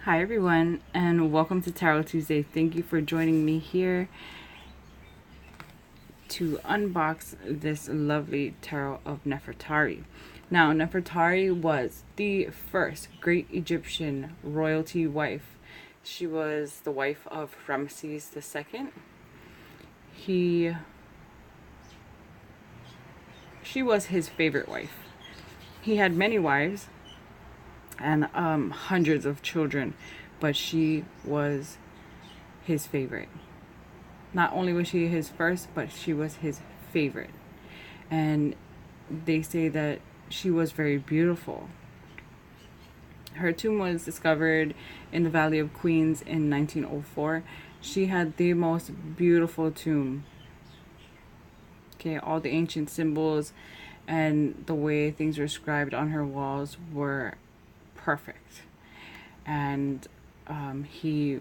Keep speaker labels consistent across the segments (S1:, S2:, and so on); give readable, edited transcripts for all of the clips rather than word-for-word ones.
S1: Hi everyone, and welcome to Tarot Tuesday. Thank you for joining me here to unbox this lovely tarot of Nefertari. Now, Nefertari was the first great Egyptian royalty wife. She was the wife of Ramesses II. She was his favorite wife. He had many wives and hundreds of children, but she was his favorite. Not only was she his first, but she was his favorite. And they say that she was very beautiful. Her tomb was discovered in the Valley of Queens in 1904. She had the most beautiful tomb. Okay, all the ancient symbols and the way things were scribed on her walls were perfect. And he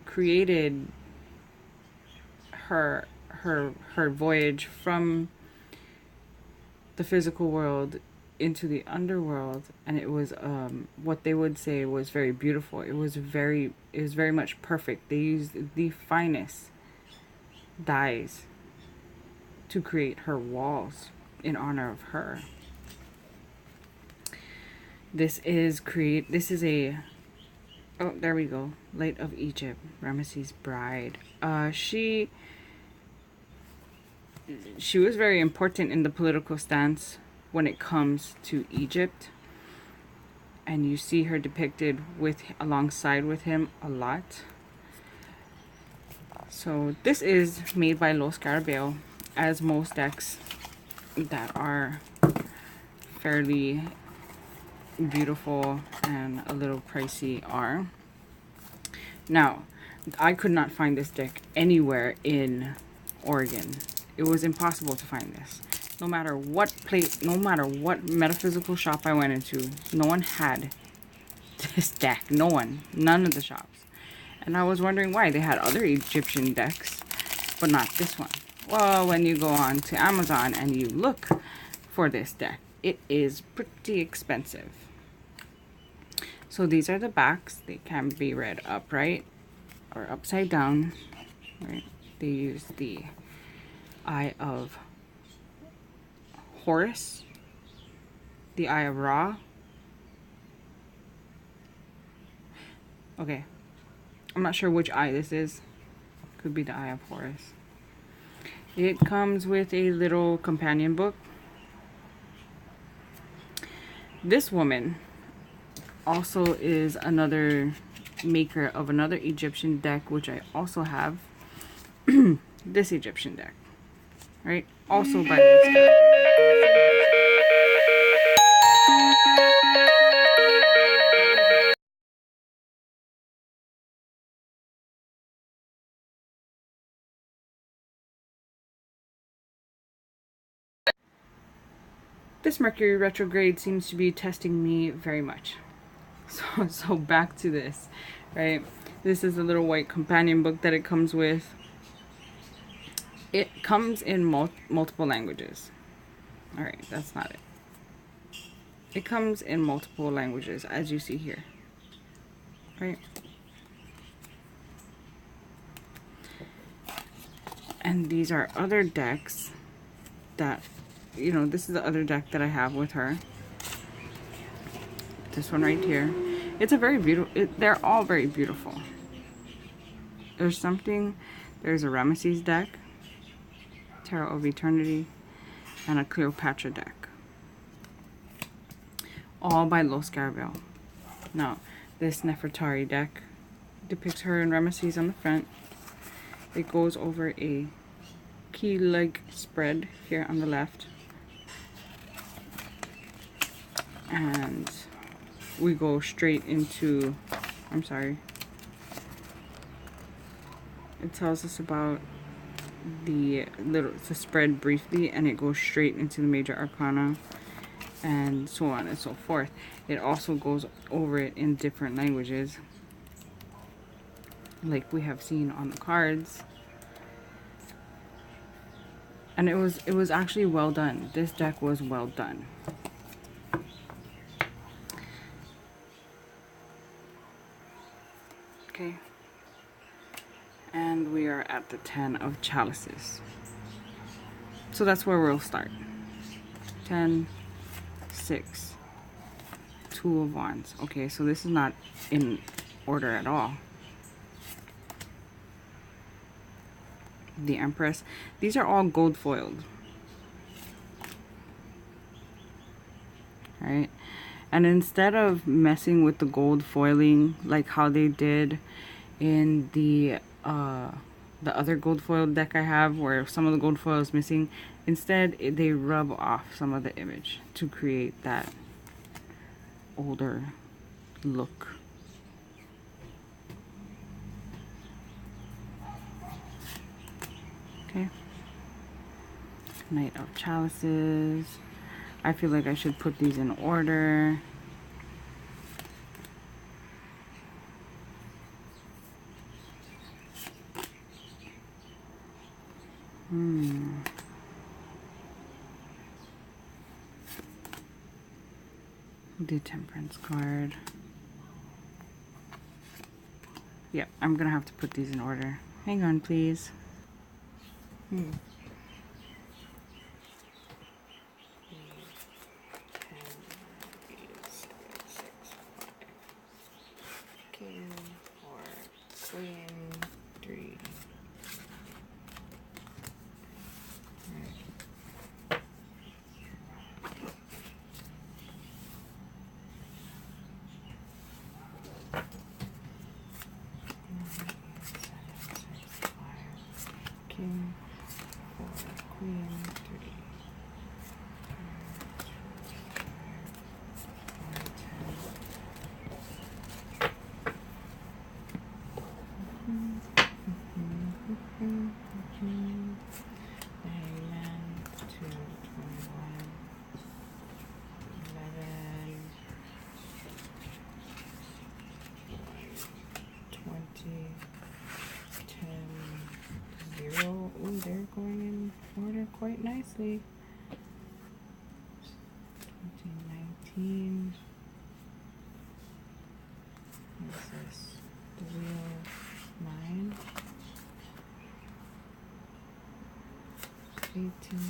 S1: created her voyage from the physical world into the underworld, and it was what they would say was very beautiful. It was very much perfect. They used the finest dyes to create her walls in honor of her. This is a, oh, there we go, Light of Egypt, Ramesses' bride. She was very important in the political stance when it comes to Egypt, and you see her depicted alongside with him a lot. So this is made by Sacabeo, as most decks that are fairly beautiful and a little pricey are. Now, I could not find this deck anywhere in Oregon. It was impossible to find this. No matter what metaphysical shop I went into, no one had this deck. None of the shops. And I was wondering why. They had other Egyptian decks, but not this one. Well, when you go on to Amazon and you look for this deck, it is pretty expensive. So these are the backs. They can be read upright or upside down. Right? They use the Eye of Horus, the Eye of Ra. Okay, I'm not sure which eye this is. Could be the Eye of Horus. It comes with a little companion book. This woman also is another maker of another Egyptian deck, which I also have. This Egyptian deck, right? Also by Alasia. This Mercury retrograde seems to be testing me very much. So back to this, right? This is a little white companion book that it comes with. It comes in multiple languages. All right, that's not it. It comes in multiple languages, as you see here, right? And these are other decks that, this is the other deck that I have with her. This one right here. It's a very beautiful, they're all very beautiful. There's a Ramesses deck, Tarot of Eternity, and a Cleopatra deck. All by Sacabeo. Now, this Nefertari deck depicts her and Ramesses on the front. It goes over a key leg spread here on the left. And we go straight into, I'm sorry. It tells us about it's a spread briefly, and it goes straight into the major arcana, and so on and so forth. It also goes over it in different languages, like we have seen on the cards. And it was actually well done. This deck was well done. Okay. And we are at the 10 of chalices. So that's where we'll start. 10, 6, 2 of wands. Okay, so this is not in order at all. The Empress. These are all gold foiled. Right? And instead of messing with the gold foiling like how they did in the other gold foil deck I have, where some of the gold foil is missing, instead they rub off some of the image to create that older look. Okay. Knight of Chalices. I feel like I should put these in order. The Temperance card. Yeah, I'm gonna have to put these in order. Hang on, please. King, 4, Queen, 3. King, 4, Queen, 3. Hangman, 2, 21. 11. 20. 10. 0. Ooh, they're going in order quite nicely. 2019. What's this? The wheel 9. 18. 10, 12,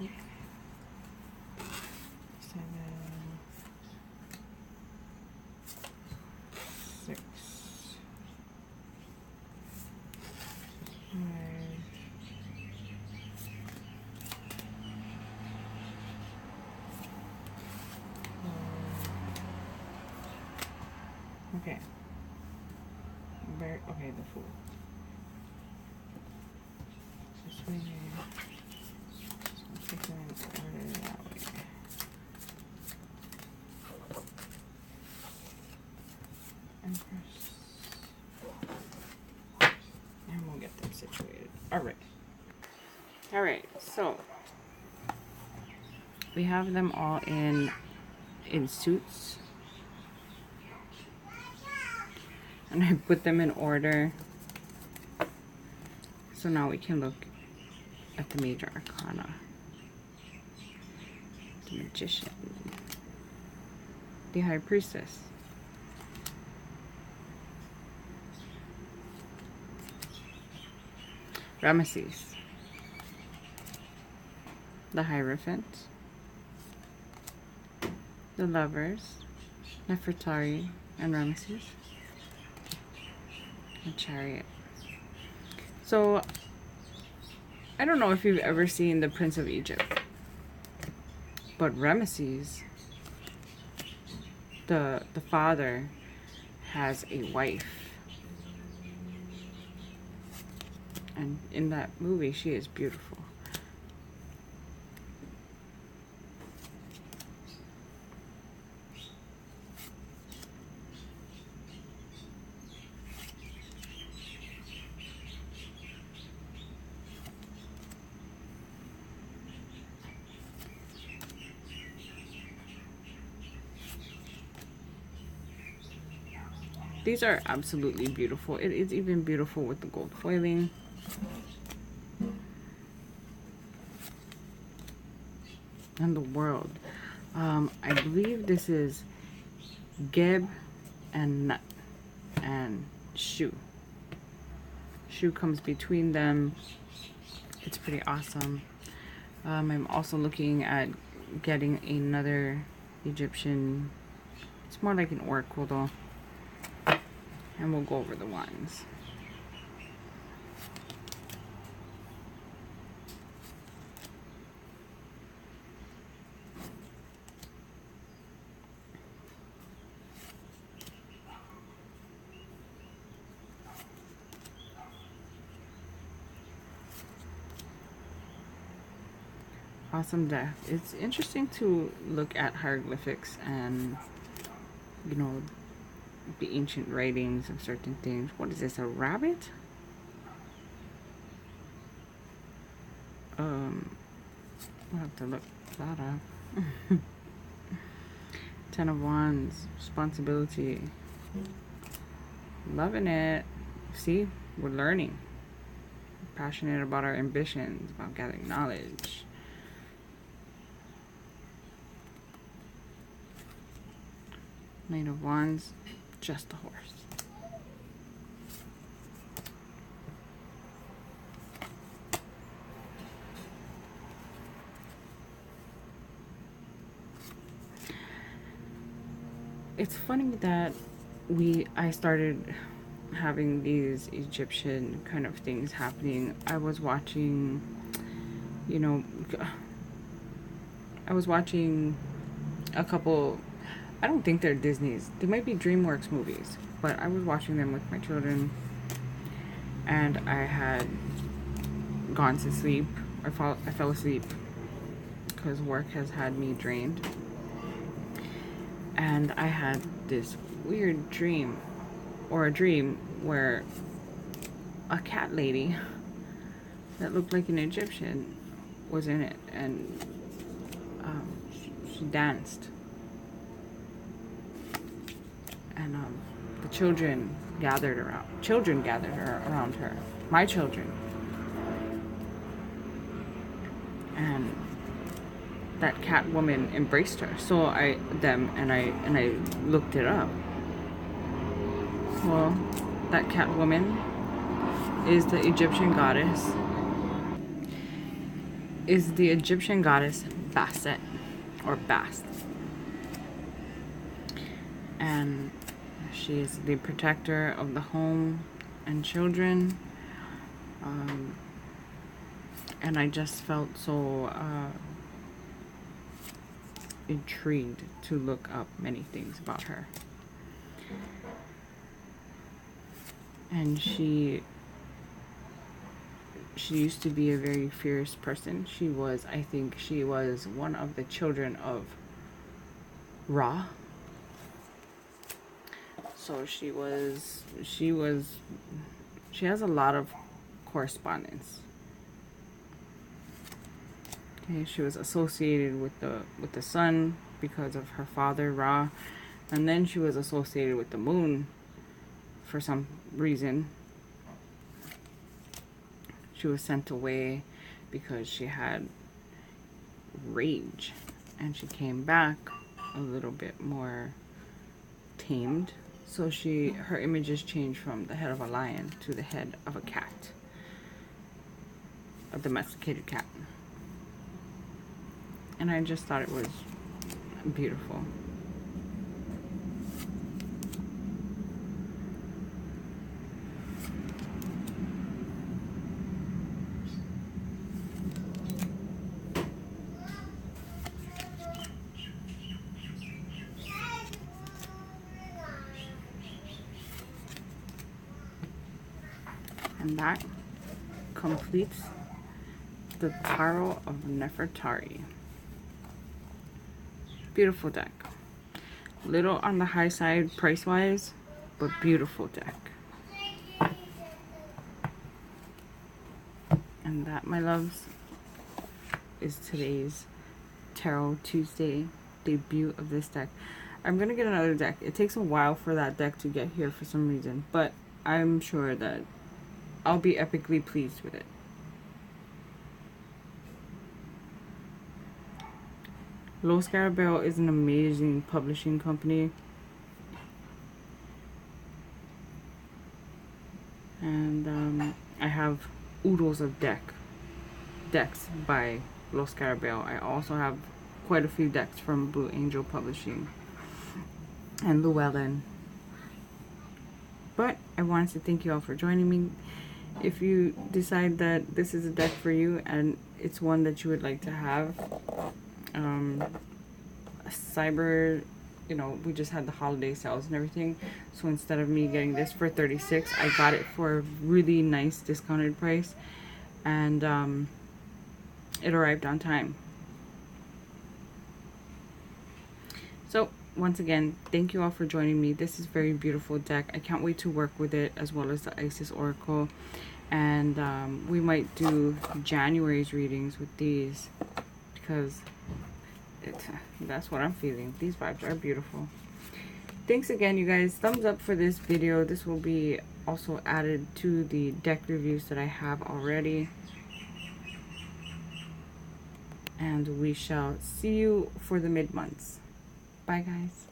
S1: 8. 7. 6. 5. Okay. Okay, the Fool. This way here. So take them in order that way. Empress. And we'll get them situated. Alright. Alright, so we have them all in suits. And I put them in order. So now we can look at the major arcana. The Magician. The High Priestess. Ramesses. The Hierophant. The Lovers. Nefertari and Ramesses. The Chariot. So, I don't know if you've ever seen The Prince of Egypt, but Ramesses, the father, has a wife. And in that movie, she is beautiful. These are absolutely beautiful. It is even beautiful with the gold foiling. in the world. I believe this is Geb and Nut and Shoe. Shoe comes between them. It's pretty awesome. I'm also looking at getting another Egyptian. It's more like an oracle though. And we'll go over the ones. Awesome deck. It's interesting to look at hieroglyphics and, you know, the ancient writings of certain things. What is this, a rabbit? We'll have to look that up. 10 of Wands, responsibility. Loving it. See, we're learning. We're passionate about our ambitions, about gathering knowledge. Knight of Wands, just a horse. It's funny that I started having these Egyptian kind of things happening. I was watching, you know, I was watching a couple, I don't think they're Disney's. They might be DreamWorks movies, but I was watching them with my children, and I had gone to sleep. I fell asleep because work has had me drained. And I had this weird dream, or a dream, where a cat lady that looked like an Egyptian was in it, and she danced. And the children gathered around her, my children. And that cat woman embraced her. So I looked it up. Well, that cat woman is the Egyptian goddess. Bastet, or Bast. And she is the protector of the home and children. And I just felt so intrigued to look up many things about her. And she used to be a very fierce person. I think she was one of the children of Ra. So she has a lot of correspondence. Okay, she was associated with the sun because of her father Ra, and then she was associated with the moon for some reason. She was sent away because she had rage, and she came back a little bit more tamed. So her images changed from the head of a lion to the head of a cat, a domesticated cat. And I just thought it was beautiful. And that completes the Tarot of Nefertari. Beautiful deck. Little on the high side price-wise, but beautiful deck. And that, my loves, is today's Tarot Tuesday debut of this deck. I'm going to get another deck. It takes a while for that deck to get here for some reason, but I'm sure that I'll be epically pleased with it. Sacabeo is an amazing publishing company. And I have oodles of decks by Sacabeo. I also have quite a few decks from Blue Angel Publishing and Llewellyn. But I wanted to thank you all for joining me. If you decide that this is a deck for you and it's one that you would like to have, cyber, you know, we just had the holiday sales and everything, so instead of me getting this for $36, I got it for a really nice discounted price, and it arrived on time. So once again, thank you all for joining me. This is a very beautiful deck. I can't wait to work with it, as well as the Isis Oracle, and we might do January's readings with these, because that's what I'm feeling. These vibes are beautiful. Thanks again, you guys. Thumbs up for this video. This will be also added to the deck reviews that I have already. And we shall see you for the mid-months. Bye, guys.